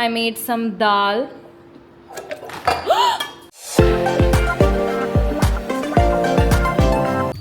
I made some dal.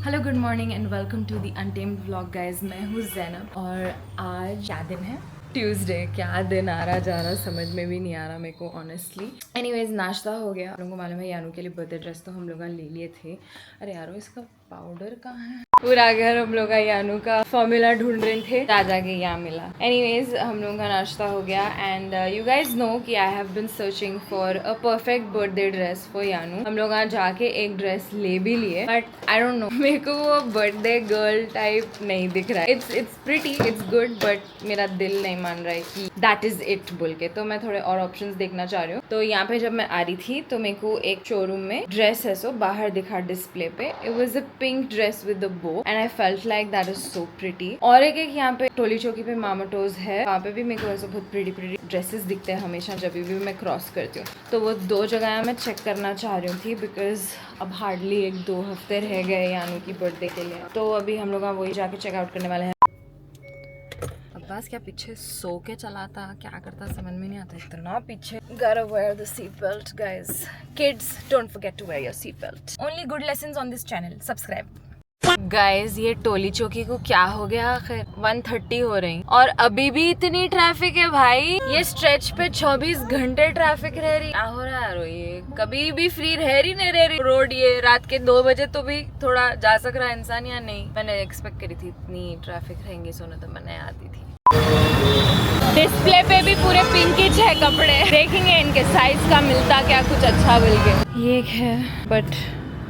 Hello good morning and welcome to the untamed vlog guys. मैं हूँ ज़ैनब और आज क्या दिन है? ट्यूसडे। क्या दिन आ रहा जा रहा समझ में भी नहीं आ रहा मेरे को ऑनेस्टली। एनीवेज नाश्ता हो गया। हम लोगों को मालूम है यानू के लिए बर्थडे ड्रेस तो हम लोग ले लिए थे। अरे यारो इसका पाउडर कहाँ है? पूरा घर हम लोग यानू का फॉर्मूला ढूंढ रहे थे, राजा के यहाँ मिला। एनीवेज हम लोगों का नाश्ता हो गया एंड यू गाइज नो कि I have been searching for a perfect birthday dress for Yanu. हम लोग जाके एक ड्रेस ले भी लिए बट आई डोंट नो, मेरे को वो बर्थडे गर्ल टाइप नहीं दिख रहा है। It's pretty, it's good but मेरा दिल नहीं मान रहा है कि दैट इज इट बोल के। तो मैं थोड़े और ऑप्शंस देखना चाह रही हूँ। तो यहाँ पे जब मैं आ रही थी तो मेरे को एक शोरूम में ड्रेस है सो बाहर दिखा डिस्प्ले पे। It was a pink dress with a bow and I felt like that is so pretty. और एक यहाँ पे टोली चौकी पे मामा टोज है, वहाँ पे भी मेरे को ऐसे बहुत प्रिटी ड्रेसेस दिखते हैं हमेशा जब भी मैं क्रॉस करती हूँ। तो वो दो जगह मैं चेक करना चाह रही थी बिकॉज अब हार्डली 1-2 हफ्ते रह गए यानू की बर्थडे के लिए। तो अभी हम लोग वही जाके चेकआउट करने वाले हैं। अब्बास क्या पीछे सो के चलाता, क्या करता समझ में नहीं आता, इतना पीछे। Gotta wear the seat belt guys. Kids, don't forget to wear your seat belt. Only good lessons on this channel. Subscribe. Guys ये टोली चौकी को क्या हो गया आखिर? 1:30 हो रही और अभी भी इतनी ट्रैफिक है भाई। ये स्ट्रेच पे 24 घंटे ट्रैफिक रह रही। क्या हो रहा है यारो? ये कभी भी फ्री रह रही रोड। ये रात के 2 बजे तो भी थोड़ा जा सक रहा है इंसान या नहीं? मैंने एक्सपेक्ट करी थी इतनी ट्रैफिक रहेंगी सोना, तो मैंने आती थी। डिस्प्ले पे भी पूरे पिंकिश है कपड़े। देखेंगे इनके साइज का मिलता क्या कुछ अच्छा मिल के। ये एक है बट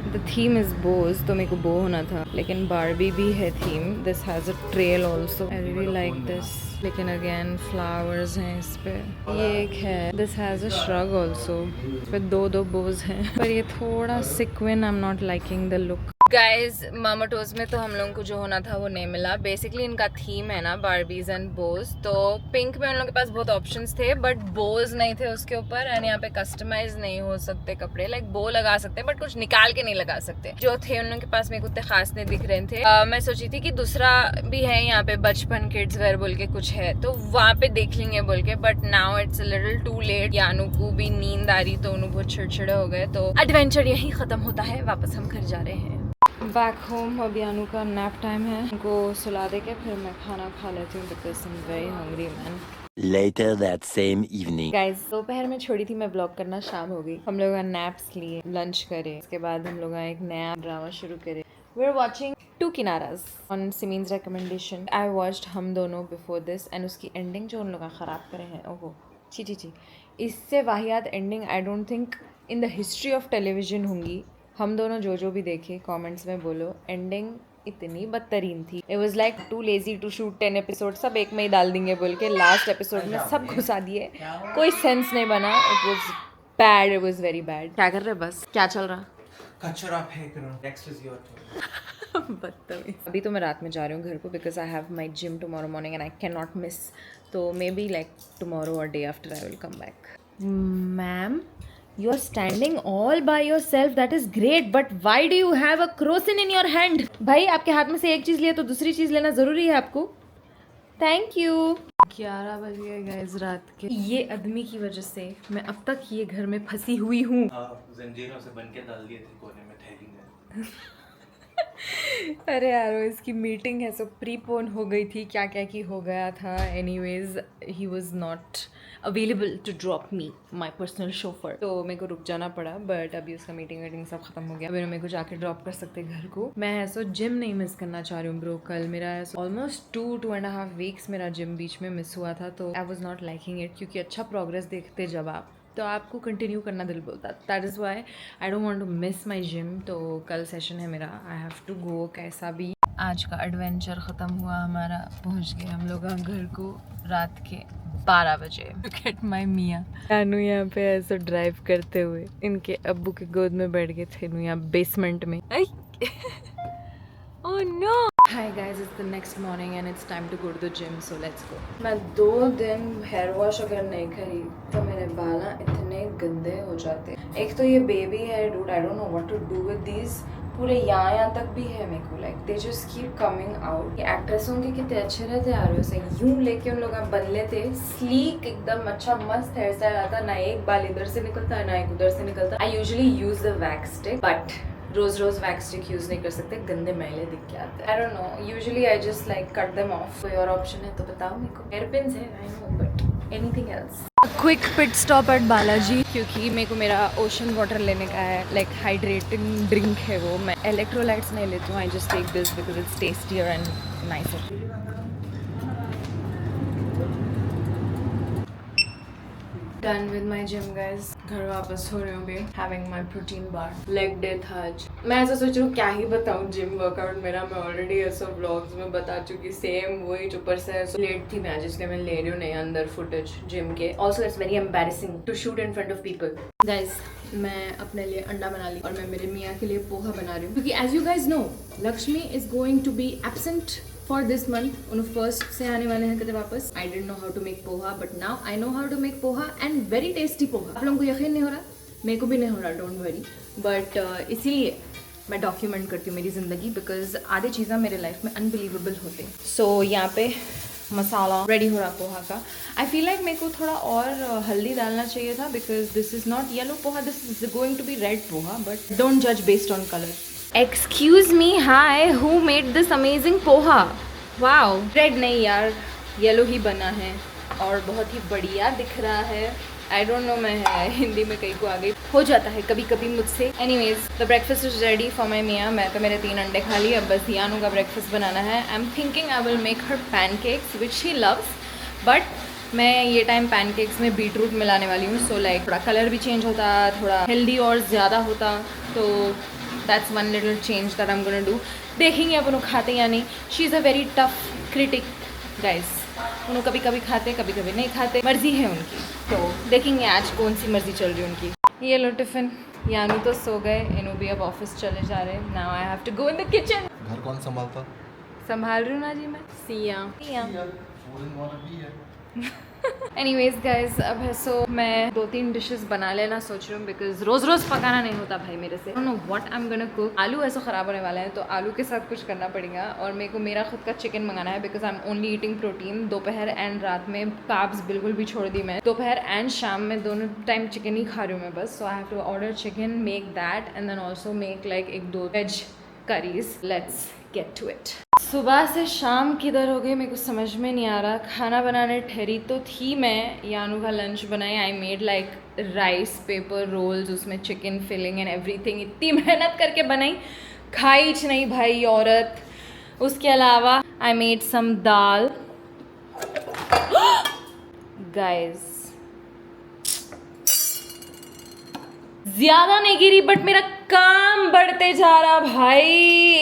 द थीम इज बोज, तो मेरे को बो होना था, लेकिन बारबी भी है theme. This has a trail also, I really like this, लेकिन अगेन फ्लावर्स हैं इस पे। ये एक है, this has a shrug also, इस पे 2 बोज हैं पर ये थोड़ा sequin, I am not liking the look. Guys mama toes में तो हम लोगों को जो होना था वो नहीं मिला। बेसिकली इनका थीम है ना बारबीज एंड बोज, तो पिंक में उन लोगों के पास बहुत ऑप्शंस थे बट बोज नहीं थे उसके ऊपर। एंड यहाँ पे कस्टमाइज नहीं हो सकते कपड़े, लाइक बो लगा सकते बट कुछ निकाल के नहीं लगा सकते। जो थे उन लोगों के पास मेरे को उतने खास नहीं दिख रहे थे। मैं सोची थी कि दूसरा भी है यहाँ पे, बचपन किड्स वेयर बोल के कुछ है, तो वहाँ पे देख लेंगे बोल के। But now it's a little too late. Yanu को भी नींद आ रही तो उन्होंने बहुत चिड़चिड़े हो गए, तो एडवेंचर यही खत्म होता है। वापस हम घर जा रहे हैं बैक होम। अब यानू का नैप टाइम है, उनको सुला दे के फिर मैं खाना खा लेती हूँ because I am very hungry man. Later that same evening. Guys दोपहर में छोड़ी थी मैं ब्लॉग करना, शाम हो गई। हम लोग नैप्स लिए, लंच करे, उसके बाद हम लोग एक नया ड्रामा शुरू करे। We are watching 2 Kinaras on Simeen's recommendation. I watched हम दोनों बिफोर दिस एंड उसकी एंडिंग जो उन लोग खराब करे हैं, ओहो ची ची ची, इससे वाहियात ending I don't think in the history of television होंगी। हम दोनों जो भी देखे कमेंट्स में बोलो, एंडिंग इतनी बदतरीन थी। It was like too lazy to shoot 10 episode, सब एक में ही डाल देंगे बोल के लास्ट एपिसोड में सब घुसा दिए। कोई सेंस नहीं बना। It was bad, it was very bad. क्या कर रहे बस? क्या चल रहा? कचरा फेंक रहा हूं। Next is your turn. बदतमीज। अभी तो मैं रात में जा रही हूँ घर को because I have my gym tomorrow morning and I can not miss. तो मे बी लाइक टुमारो और day after I will come back. Ma'am, you are standing all by yourself, that is great, but why do you have a croissant in your hand? भाई आपके हाथ में से एक चीज़ लिए तो दूसरी चीज़ लेना ज़रूरी है आपको? Thank you. 11 बज गए गाइस रात के। ये आदमी की वजह से मैं अब तक ये घर में फंसी हुई हूँ। जंजीरों से बन के डाल दिए थे कोने में थैली में। अरे यार इसकी मीटिंग है सो प्रीपोन हो गई थी, क्या क्या की हो गया था। Anyways he was not available to drop me, my personal chauffeur, तो मेरे को रुक जाना पड़ा। बट अभी उसका मीटिंग वीटिंग सब खत्म हो गया, अभी मेरे को जाके ड्रॉप कर सकते घर को। मैं ऐसा जिम नहीं मिस करना चाह रही हूँ ब्रो। कल मेरा ऑलमोस्ट 2.5 वीक्स मेरा जिम बीच में मिस हुआ था, तो I was not liking it, क्योंकि अच्छा प्रोग्रेस देखते जब आप तो आपको कंटिन्यू करना दिल बोलता। That is why I don't want to miss my gym. तो कल सेशन है मेरा, आई हैव टू गो कैसा भी। आज का एडवेंचर ख़त्म हुआ हमारा, पहुंच गए हम लोग घर को रात के 12 बजे। लुक एट माय मियाँ। यानू यहाँ पे ऐसा ड्राइव करते हुए इनके अब्बू के गोद में बैठ गए थे यहाँ बेसमेंट में। Oh no! Hi guys, it's the next morning and it's time to go to the gym, so let's go. मैं 2 दिन हेयर वॉश अगर नहीं करी तो मेरे बाल इतने गंदे हो जाते। एक तो ये बेबी है dude, I don't know what to do with these. पूरे यहाँ तक भी है मेरे को, like they just keep coming out. एक्ट्रेसों के कितने अच्छे रहते यार, वैसे यूं लेके उन लोग बन लेते, स्लीक एकदम अच्छा मस्त हेयर स्टाइल आता, ना एक बाल इधर से निकलता है ना एक उधर से निकलता। I usually use the wax stick, but रोज वैक्स स्टिक यूज नहीं कर सकते, गंदे मैले दिख के आते हैं। I don't know, usually I just like cut them off. कोई और ऑप्शन है तो बताओ मेरे को। हेयर पिन्स है I know, but anything else. Quick pit stop at Balaji, क्योंकि मेरे को मेरा ओशन वाटर लेने का है, लाइक हाइड्रेटिंग ड्रिंक है वो। मैं इलेक्ट्रोलाइट्स नहीं लेती हूँ, I just take this because it's tastier and nicer. Done with my gym guys, घर वापस हो रही हूँ अभी, having my protein bar, leg day था आज। मैं ऐसा सोच रही हूँ क्या ही बताऊँ जिम वर्कआउट मेरा, मैं ऑलरेडी ऐसा व्लॉग्स में बता चुकी, सेम वही ऊपर से लेट थी मैं आज, इसलिए मैं ले रही हूँ नहीं अंदर फुटेज जिम के। Also it's very embarrassing to shoot in front of people. Guys मैं अपने लिए अंडा बना ली और मैं मेरे मियाँ के लिए पोहा बना रही हूँ, क्योंकि as you guys know Lakshmi is going to be absent for this month. उन फर्स्ट से आने वाले हैं कदे वापस। I didn't know how to make poha, but now I know how to make poha and very tasty poha. आप लोगों को यकीन नहीं हो रहा, मेरे को भी नहीं हो रहा, डोंट वरी, बट इसीलिए मैं डॉक्यूमेंट करती हूँ मेरी ज़िंदगी, बिकॉज आधी चीज़ें मेरे लाइफ में अनबिलीवेबल होते हैं। सो यहाँ पे मसाला रेडी हो रहा पोहा का। आई फील लाइक मेरे को थोड़ा और हल्दी डालना चाहिए था, because this is not yellow poha, this is going to be red poha, but don't जज based on colour. Excuse me, hi, who made this amazing poha? Wow, red नहीं यार, येलो ही बना है और बहुत ही बढ़िया दिख रहा है। आई डोंट नो, मैं हिंदी में कहीं को आ गई, हो जाता है कभी कभी मुझसे। Anyways the breakfast is ready for my मियाँ। मैं तो मेरे 3 अंडे खा लिए, अब बस दियानू का ब्रेकफास्ट बनाना है। I am thinking I will make her pancakes which she loves, but मैं ये टाइम पैनकेक्स में बीटरूट मिलाने वाली हूँ, सो लाइक थोड़ा कलर भी चेंज होता, थोड़ा हेल्दी और ज़्यादा होता, तो that's one little change that I am gonna do. देखेंगे अब उन्होंने खाते या नहीं। She is a very tough critic guys, उन्होंने कभी कभी खाते कभी कभी नहीं खाते, मर्जी है उनकी, तो देखेंगे आज कौन सी मर्जी चल रही है उनकी। ये लो टिफ़िन, यानू तो सो गए, इन्हों भी अब ऑफिस चले जा रहे हैं। Now I have to go in the kitchen. घर कौन संभालता? संभाल रही हूँ ना जी मैं, सिया। एनीवेज गाइज, अब है सो मैं 2-3 डिशेस बना लेना सोच रही हूँ, बिकॉज रोज रोज पकाना नहीं होता भाई मेरे से। Know what I am gonna cook. आलू ऐसा ख़राब होने वाला है, तो आलू के साथ कुछ करना पड़ेगा, और मेरे को मेरा खुद का चिकन मंगाना है, because I am only eating protein. दोपहर एंड रात में कार्ब्स बिल्कुल भी छोड़ दी मैं, दोपहर एंड शाम में दोनों टाइम चिकन ही खा रही हूँ मैं बस। So I have to order chicken, make that and then also make like 1-2 veg curries. Let's get to it. सुबह से शाम किधर हो गई मेरे को समझ में नहीं आ रहा। खाना बनाने ठहरी तो थी मैं, यानू का लंच बनाई। I made like rice paper roles, उसमें चिकन फिलिंग एंड एवरीथिंग, इतनी मेहनत करके बनाई, खाई नहीं भाई औरत। उसके अलावा I made some dal. Guys ज़्यादा नहीं गिरी, बट मेरा काम बढ़ते जा रहा भाई,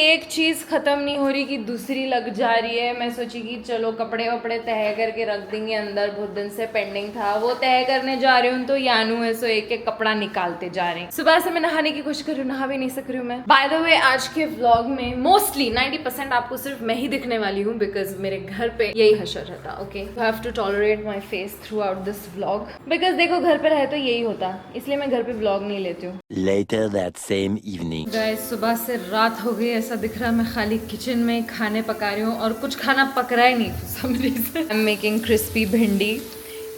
एक चीज़ ख़त्म नहीं हो रही कि दूसरी लग जा रही है। मैं सोची कि चलो कपड़े वपड़े तह करके रख देंगे अंदर, बहुत दिन से पेंडिंग था, वो तह करने जा रही हूँ तो यानू है सो एक एक कपड़ा निकालते जा रहे हैं। सुबह से मैं नहाने की कोशिश कर रही हूँ, नहा भी नहीं सक रही हूँ मैं। बाय द वे आज के व्लॉग में मोस्टली 90% आपको सिर्फ मैं ही दिखने वाली हूँ, बिकॉज मेरे घर पे यही हशर रहता। Okay, you have to tolerate my face throughout this vlog, because देखो घर पे रहे तो यही होता, इसलिए मैं घर पे व्लॉग नहीं लेती हूँ। Later that same evening. Guys सुबह से रात हो गई, ऐसा दिख रहा है मैं खाली किचन में खाने पका रही हूँ और कुछ खाना पक रहा ही नहीं for some reason. I am making crispy bhindi.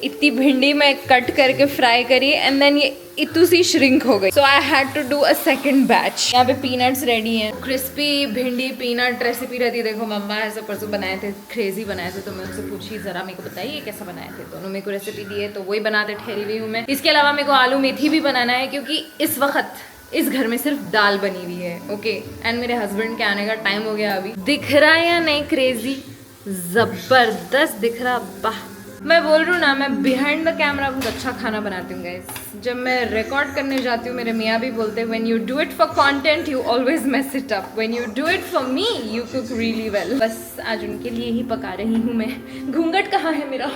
इतनी भिंडी मैं कट करके फ्राई करी एंड देन ये इतू सी श्रिंक हो गई, so I had to do a second batch. यहाँ पे पीनट्स रेडी हैं। क्रिस्पी भिंडी पीनट रेसिपी रहती है, देखो मम्मा ऐसा परसों बनाए थे, क्रेजी बनाए थे, तो मैं उनसे पूछी ज़रा मेरे को बताइए कैसा बनाए थे, तो उन्होंने मेरे को रेसिपी दी है, तो वही बनाते ठहरी हुई हूँ मैं। इसके अलावा मेरे को आलू मेथी भी बनाना है, क्योंकि इस वक्त इस घर में सिर्फ दाल बनी हुई है। ओके, एंड मेरे हस्बैंड के आने का टाइम हो गया अभी। दिख रहा है या नहीं क्रेजी? जबरदस्त दिख रहा। वाह, मैं बोल रही हूँ ना, मैं बिहाइंड द कैमरा बहुत अच्छा खाना बनाती हूँ गाइस। जब मैं रिकॉर्ड करने जाती हूँ मेरे मियाँ भी बोलते हैं, when you do it for content you always mess it up, when you do it for me you cook really well. बस आज उनके लिए ही पका रही हूँ मैं। घूंघट कहाँ है मेरा?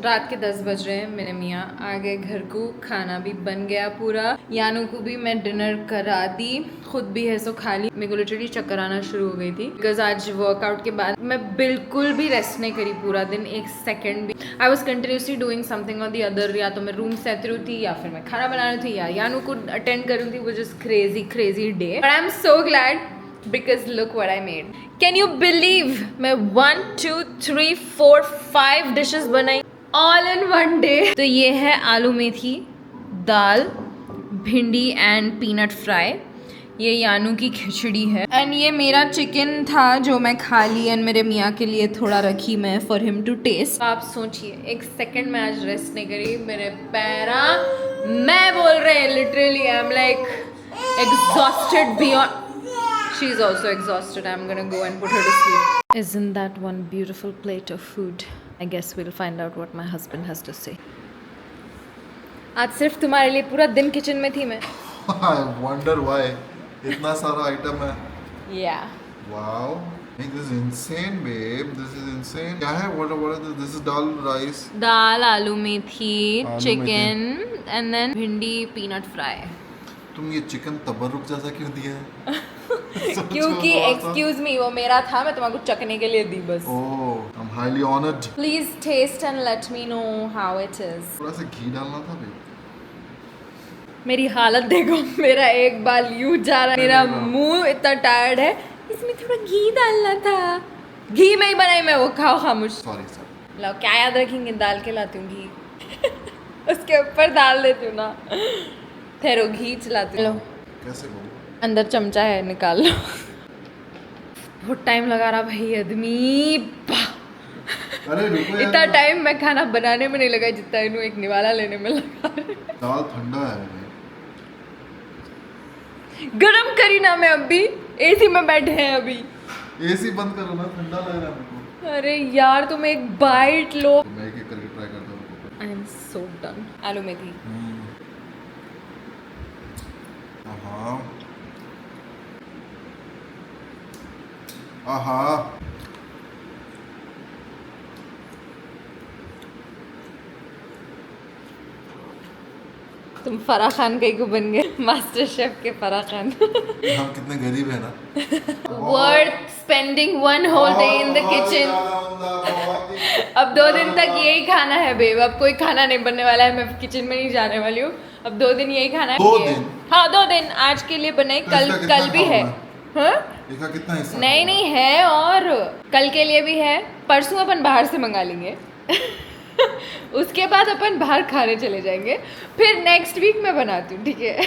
रात के 10 बज रहे हैं, मेरे मियाँ आ गए घर को, खाना भी बन गया पूरा, यानू को भी मैं डिनर करा दी, खुद भी है सो खा ली। मेरे को लिटरली चक्कर आना शुरू हो गई थी बिकॉज आज वर्कआउट के बाद मैं बिल्कुल भी रेस्ट नहीं करी पूरा दिन, एक सेकेंड भी। I was continuously doing something और दी अदर, या तो मैं रूम सहती रही थी या फिर मैं खाना बना रही थी या यानू को अटेंड कर रही थी, वो just crazy day. But I am so glad because look what I made. Can you believe मैं 1 2 3 4 5 dishes बनाई all in one day. तो ये है आलू मेथी दाल, भिंडी एंड पीनट फ्राई, ये यानू की खिचड़ी है, एंड ये मेरा चिकन था जो मैं खा ली एंड मेरे मियाँ के लिए थोड़ा रखी मैं फॉर हिम टू टेस्ट। आप सोचिए एक सेकंड मैं आज रेस्ट नहीं करी, मेरे पैरा मैं बोल रहे हैं literally I am like exhausted beyond. She's also exhausted. I'm gonna go and put her to sleep. Isn't that one beautiful plate of food? I guess we'll find out what my husband has to say. आज सिर्फ तुम्हारे लिए पूरा दिन kitchen में थी मैं. I wonder why. इतना सारा आइटम है. Yeah. Wow. This is insane, babe. This is insane. क्या है? What is this? This is dal rice. दाल, आलू मेथी, आलू chicken, and then भिंडी peanut fry. तुम ये चिकन तबरुक जैसा क्यों दिया है? क्योंकि एक्सक्यूज मी वो मेरा था, मैं तुम्हारे को चखने के लिए दी बस. Oh, I'm highly honored. Please taste and let me know how it is. थोड़ा सा घी डालना था babe. मेरी हालत देखो, मेरा एक बाल यूं जा रहा है, मेरा मुंह इतना टायर्ड है, इसमें थोड़ा घी डालना था. घी में ही बनाई मैं, वो खाओ खामोश. Sorry. लो क्या याद रखेंगे, दाल के लाती हूँ घी. उसके ऊपर डाल देती हूँ ना, ठहरो घी चलाती हूँ. कैसे बोलूं? अंदर चमचा है, निकाल लो. बहुत टाइम लगा रहा भाई आदमी. अरे रुको यार. इतना टाइम मैं खाना बनाने में नहीं लगा जितना इन्हों एक निवाला लेने में लगा. दाल ठंडा है भाई. गरम करी ना मैं अभी, एसी में बैठे हैं अभी. एसी बंद करो ना, ठंडा लग रहा है मेरे को. अरे यार तुम एक बाइट लो. मैं एक करके ट्राई करता हूँ. I am so done. आलू मेथी. हाँ. आहा. तुम फराह खान कहीं को बन गए, मास्टर शेफ के फराह खान. हम कितने गरीब है ना. Worth spending 1 whole day in the kitchen. अब 2 दिन तक यही खाना है बेब, अब कोई खाना नहीं बनने वाला है, मैं किचन में नहीं जाने वाली हूँ. अब 2 दिन यही खाना है. 2 दिन? हाँ 2 दिन. आज के लिए बनाई, कल भी है. हाँ इसका कितना हिस्सा? नहीं है, और कल के लिए भी है. परसों अपन बाहर से मंगा लेंगे. उसके बाद अपन बाहर खाने चले जाएंगे, फिर नेक्स्ट वीक मैं बनाती हूँ, ठीक है.